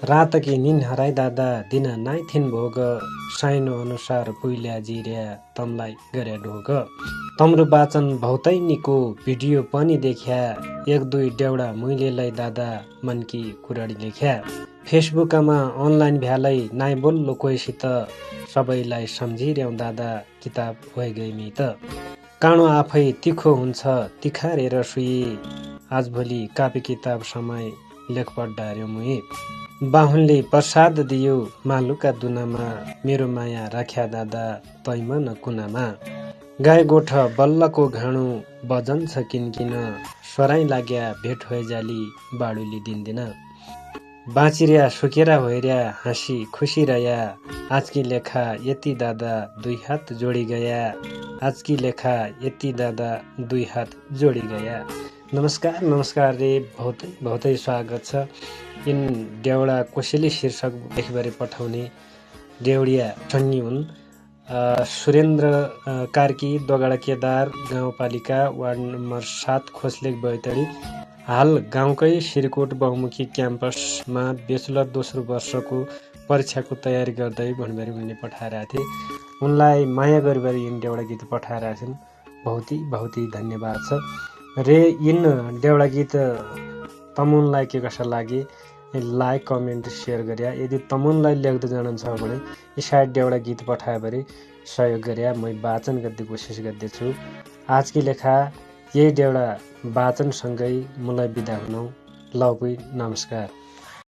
रातकी निन हराई दादा दिन नाइ थिन भोग साइनो अनुसार पुइल्या जिर्या तमलाई गरे ढोग तम्रो वाचन भौतै निको भिडियो पनि देख्या एक दुई डेउडा मुइलेलाई दादा मनकी कुराडी लेख्या फेसबुकमा अनलाइन भ्यालै नाइ बोल्लो कोहीसित सबैलाई सम्झिर्याउ दादा किताब होइ गइमी त काँडो आफै तिखो हुन्छ तिखारेर सुई आजभोलि कापी किताब समय लेखपट डार्यो मुई बाहुनले प्रसाद दियो मालुका दुनामा मेरो माया राख्या दादा तैम न कुनामा गाई गोठ बल्लको घाँडु बजन्छ किनकिन स्वराई लाग्या भेट होइ जाली बाडुली दिनदिन बाँचिर्या सुकेरा होइर्या हाँसी खुसी रया आजकी लेखा यति दादा दुई हात जोडी गया आजकी लेखा यति दादा दुई हात जोडी गया। नमस्कार रे बहुतै स्वागत छ। इन डेउडा कोसेली शीर्षक लेखबारे पठाउने डेउडिया छन्नी हुन्। सुरेन्द्र कार्की दोगडा केदार गाउँपालिका वार्ड नम्बर 7 खोसलेक बैतडी हाल गाउँकै सिरकोट बहुमुखी क्याम्पसमा बेचलर दोस्रो वर्षको परीक्षाको तयारी गर्दै भन्ने उनले पठाइरहेको थिए। उनलाई माया गरिबरी यिन डेउडा गीत पठाइरहेका छन्। बहुतै धन्यवाद छ। रे यिन डेउडा गीत तमुनलाई के कसा लागे लाइक कमेन्ट सेयर गर्या। यदि तमुनलाई लेख्दै जानुहुन्छ भने सायद डेउडा गीत पठाए भरे सहयोग गर्या मै वाचन गर्ने कोसिस गर्दैछु। आजकी लेखा यही डेउडा वाचनसँगै मलाई बिदा हुनु। ल नमस्कार।